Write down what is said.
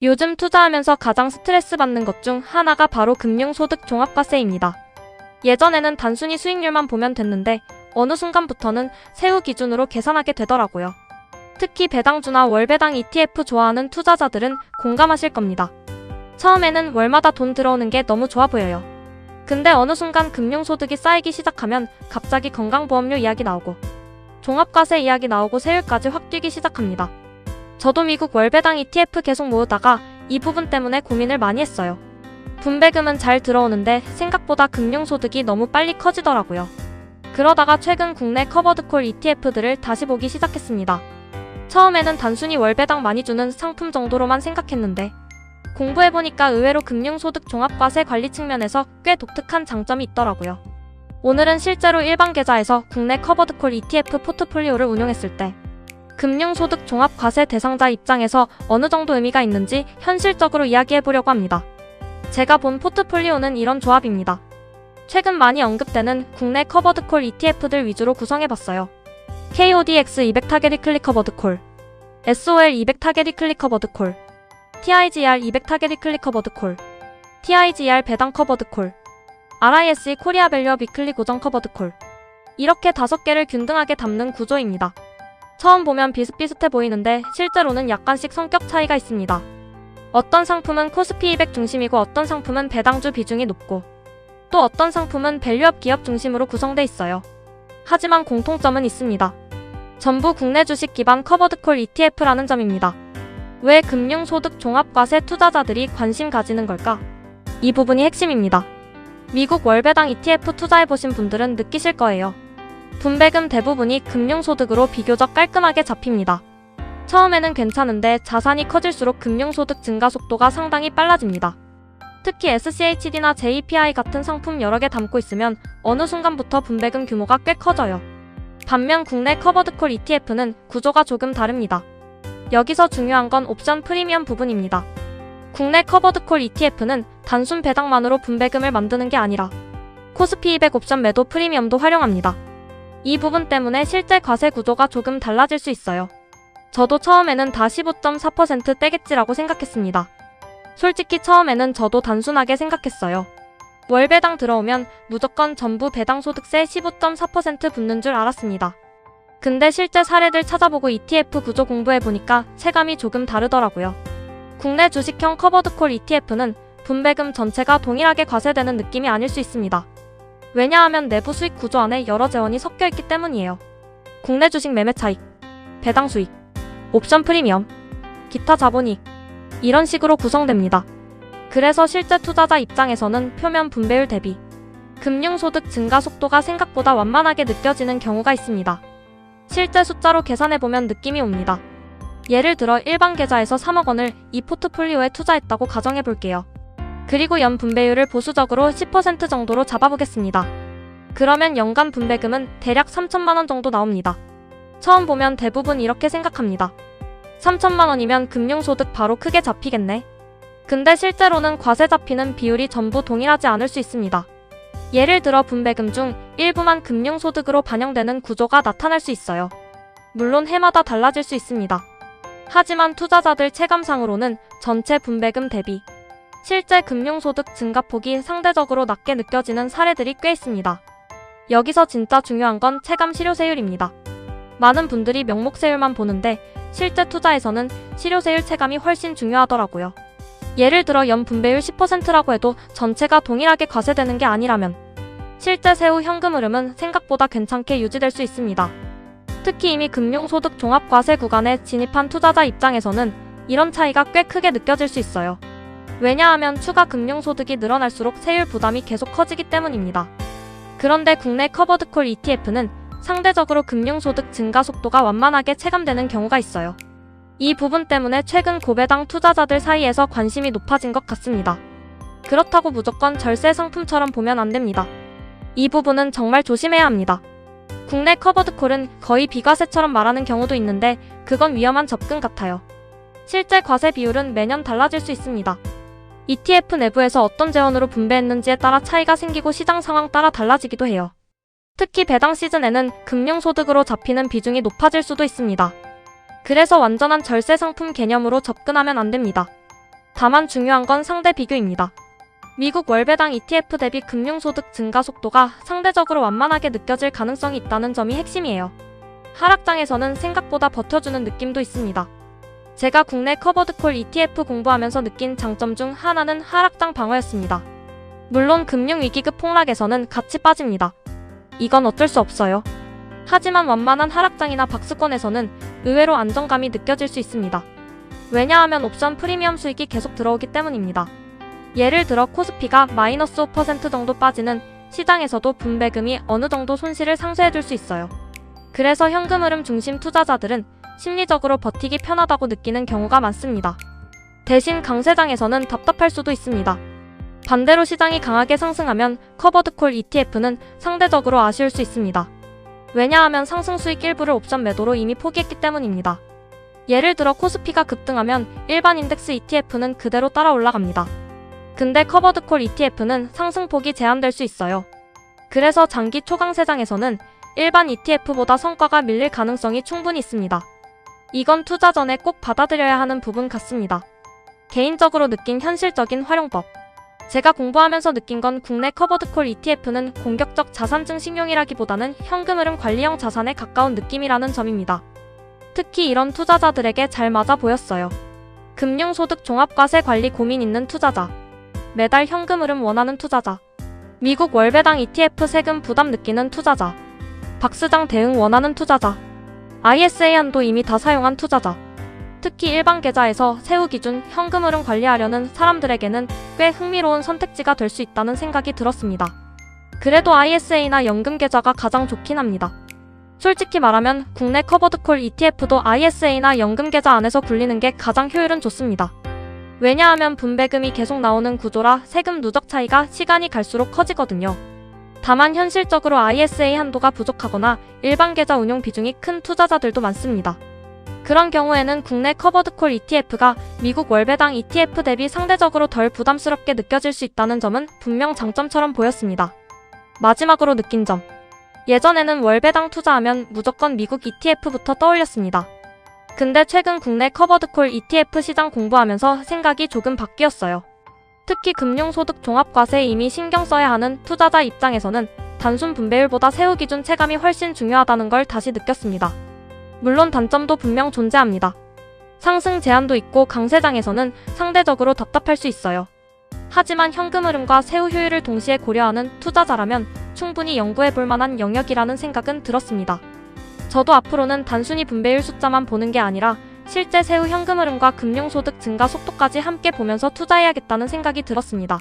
요즘 투자하면서 가장 스트레스 받는 것 중 하나가 바로 금융소득 종합과세입니다. 예전에는 단순히 수익률만 보면 됐는데 어느 순간부터는 세후 기준으로 계산하게 되더라고요. 특히 배당주나 월배당 ETF 좋아하는 투자자들은 공감하실 겁니다. 처음에는 월마다 돈 들어오는 게 너무 좋아 보여요. 근데 어느 순간 금융소득이 쌓이기 시작하면 갑자기 건강보험료 이야기 나오고 종합과세 이야기 나오고 세율까지 확 뛰기 시작합니다. 저도 미국 월배당 ETF 계속 모으다가 이 부분 때문에 고민을 많이 했어요. 분배금은 잘 들어오는데 생각보다 금융소득이 너무 빨리 커지더라고요. 그러다가 최근 국내 커버드콜 ETF들을 다시 보기 시작했습니다. 처음에는 단순히 월배당 많이 주는 상품 정도로만 생각했는데 공부해보니까 의외로 금융소득 종합과세 관리 측면에서 꽤 독특한 장점이 있더라고요. 오늘은 실제로 일반 계좌에서 국내 커버드콜 ETF 포트폴리오를 운용했을 때 금융소득 종합과세 대상자 입장에서 어느 정도 의미가 있는지 현실적으로 이야기해보려고 합니다. 제가 본 포트폴리오는 이런 조합입니다. 최근 많이 언급되는 국내 커버드콜 ETF들 위주로 구성해봤어요. KODX 200 타겟 클릭 커버드콜, SOL 200 타겟 클릭 커버드콜, TIGR 200 타겟 클릭 커버드콜, TIGR 배당 커버드콜, RISE 코리아 밸류업 위클리 고정 커버드콜, 이렇게 5개를 균등하게 담는 구조입니다. 처음 보면 비슷비슷해 보이는데 실제로는 약간씩 성격 차이가 있습니다. 어떤 상품은 코스피 200 중심이고 어떤 상품은 배당주 비중이 높고 또 어떤 상품은 밸류업 기업 중심으로 구성돼 있어요. 하지만 공통점은 있습니다. 전부 국내 주식 기반 커버드콜 ETF라는 점입니다. 왜 금융소득 종합과세 투자자들이 관심 가지는 걸까? 이 부분이 핵심입니다. 미국 월배당 ETF 투자해보신 분들은 느끼실 거예요. 분배금 대부분이 금융소득으로 비교적 깔끔하게 잡힙니다. 처음에는 괜찮은데 자산이 커질수록 금융소득 증가 속도가 상당히 빨라집니다. 특히 SCHD나 JPI 같은 상품 여러 개 담고 있으면 어느 순간부터 분배금 규모가 꽤 커져요. 반면 국내 커버드콜 ETF는 구조가 조금 다릅니다. 여기서 중요한 건 옵션 프리미엄 부분입니다. 국내 커버드콜 ETF는 단순 배당만으로 분배금을 만드는 게 아니라 코스피 200 옵션 매도 프리미엄도 활용합니다. 이 부분 때문에 실제 과세 구조가 조금 달라질 수 있어요. 저도 처음에는 다 15.4% 떼겠지라고 생각했습니다. 솔직히 처음에는 저도 단순하게 생각했어요. 월배당 들어오면 무조건 전부 배당소득세 15.4% 붙는 줄 알았습니다. 근데 실제 사례들 찾아보고 ETF 구조 공부해보니까 체감이 조금 다르더라고요. 국내 주식형 커버드콜 ETF는 분배금 전체가 동일하게 과세되는 느낌이 아닐 수 있습니다. 왜냐하면 내부 수익 구조 안에 여러 재원이 섞여있기 때문이에요. 국내 주식 매매 차익, 배당 수익, 옵션 프리미엄, 기타 자본이익, 이런 식으로 구성됩니다. 그래서 실제 투자자 입장에서는 표면 분배율 대비 금융소득 증가 속도가 생각보다 완만하게 느껴지는 경우가 있습니다. 실제 숫자로 계산해보면 느낌이 옵니다. 예를 들어 일반 계좌에서 3억 원을 이 포트폴리오에 투자했다고 가정해볼게요. 그리고 연 분배율을 보수적으로 10% 정도로 잡아보겠습니다. 그러면 연간 분배금은 대략 3천만 원 정도 나옵니다. 처음 보면 대부분 이렇게 생각합니다. 3천만 원이면 금융소득 바로 크게 잡히겠네. 근데 실제로는 과세 잡히는 비율이 전부 동일하지 않을 수 있습니다. 예를 들어 분배금 중 일부만 금융소득으로 반영되는 구조가 나타날 수 있어요. 물론 해마다 달라질 수 있습니다. 하지만 투자자들 체감상으로는 전체 분배금 대비 실제 금융소득 증가폭이 상대적으로 낮게 느껴지는 사례들이 꽤 있습니다. 여기서 진짜 중요한 건 체감 실효세율입니다. 많은 분들이 명목세율만 보는데 실제 투자에서는 실효세율 체감이 훨씬 중요하더라고요. 예를 들어 연 분배율 10%라고 해도 전체가 동일하게 과세되는 게 아니라면 실제 세후 현금 흐름은 생각보다 괜찮게 유지될 수 있습니다. 특히 이미 금융소득 종합과세 구간에 진입한 투자자 입장에서는 이런 차이가 꽤 크게 느껴질 수 있어요. 왜냐하면 추가 금융소득이 늘어날수록 세율 부담이 계속 커지기 때문입니다. 그런데 국내 커버드콜 ETF는 상대적으로 금융소득 증가 속도가 완만하게 체감되는 경우가 있어요. 이 부분 때문에 최근 고배당 투자자들 사이에서 관심이 높아진 것 같습니다. 그렇다고 무조건 절세 상품처럼 보면 안 됩니다. 이 부분은 정말 조심해야 합니다. 국내 커버드콜은 거의 비과세처럼 말하는 경우도 있는데 그건 위험한 접근 같아요. 실제 과세 비율은 매년 달라질 수 있습니다. ETF 내부에서 어떤 재원으로 분배했는지에 따라 차이가 생기고 시장 상황 따라 달라지기도 해요. 특히 배당 시즌에는 금융소득으로 잡히는 비중이 높아질 수도 있습니다. 그래서 완전한 절세 상품 개념으로 접근하면 안 됩니다. 다만 중요한 건 상대 비교입니다. 미국 월배당 ETF 대비 금융소득 증가 속도가 상대적으로 완만하게 느껴질 가능성이 있다는 점이 핵심이에요. 하락장에서는 생각보다 버텨주는 느낌도 있습니다. 제가 국내 커버드콜 ETF 공부하면서 느낀 장점 중 하나는 하락장 방어였습니다. 물론 금융위기급 폭락에서는 같이 빠집니다. 이건 어쩔 수 없어요. 하지만 완만한 하락장이나 박스권에서는 의외로 안정감이 느껴질 수 있습니다. 왜냐하면 옵션 프리미엄 수익이 계속 들어오기 때문입니다. 예를 들어 코스피가 마이너스 5% 정도 빠지는 시장에서도 분배금이 어느 정도 손실을 상쇄해줄 수 있어요. 그래서 현금 흐름 중심 투자자들은 심리적으로 버티기 편하다고 느끼는 경우가 많습니다. 대신 강세장에서는 답답할 수도 있습니다. 반대로 시장이 강하게 상승하면 커버드콜 ETF는 상대적으로 아쉬울 수 있습니다. 왜냐하면 상승 수익 일부를 옵션 매도로 이미 포기했기 때문입니다. 예를 들어 코스피가 급등하면 일반 인덱스 ETF는 그대로 따라 올라갑니다. 근데 커버드콜 ETF는 상승폭이 제한될 수 있어요. 그래서 장기 초강세장에서는 일반 ETF보다 성과가 밀릴 가능성이 충분히 있습니다. 이건 투자 전에 꼭 받아들여야 하는 부분 같습니다. 개인적으로 느낀 현실적인 활용법. 제가 공부하면서 느낀 건 국내 커버드콜 ETF는 공격적 자산 증식용이라기보다는 현금 흐름 관리형 자산에 가까운 느낌이라는 점입니다. 특히 이런 투자자들에게 잘 맞아 보였어요. 금융소득 종합과세 관리 고민 있는 투자자, 매달 현금 흐름 원하는 투자자, 미국 월배당 ETF 세금 부담 느끼는 투자자, 박스장 대응 원하는 투자자, ISA 한도 이미 다 사용한 투자자, 특히 일반 계좌에서 세후 기준 현금 흐름 관리하려는 사람들에게는 꽤 흥미로운 선택지가 될 수 있다는 생각이 들었습니다. 그래도 ISA나 연금 계좌가 가장 좋긴 합니다. 솔직히 말하면 국내 커버드콜 ETF도 ISA나 연금 계좌 안에서 굴리는 게 가장 효율은 좋습니다. 왜냐하면 분배금이 계속 나오는 구조라 세금 누적 차이가 시간이 갈수록 커지거든요. 다만 현실적으로 ISA 한도가 부족하거나 일반 계좌 운용 비중이 큰 투자자들도 많습니다. 그런 경우에는 국내 커버드콜 ETF가 미국 월배당 ETF 대비 상대적으로 덜 부담스럽게 느껴질 수 있다는 점은 분명 장점처럼 보였습니다. 마지막으로 느낀 점. 예전에는 월배당 투자하면 무조건 미국 ETF부터 떠올렸습니다. 근데 최근 국내 커버드콜 ETF 시장 공부하면서 생각이 조금 바뀌었어요. 특히 금융소득 종합과세에 이미 신경 써야 하는 투자자 입장에서는 단순 분배율보다 세후 기준 체감이 훨씬 중요하다는 걸 다시 느꼈습니다. 물론 단점도 분명 존재합니다. 상승 제한도 있고 강세장에서는 상대적으로 답답할 수 있어요. 하지만 현금 흐름과 세후 효율을 동시에 고려하는 투자자라면 충분히 연구해볼 만한 영역이라는 생각은 들었습니다. 저도 앞으로는 단순히 분배율 숫자만 보는 게 아니라 실제 세후 현금 흐름과 금융소득 증가 속도까지 함께 보면서 투자해야겠다는 생각이 들었습니다.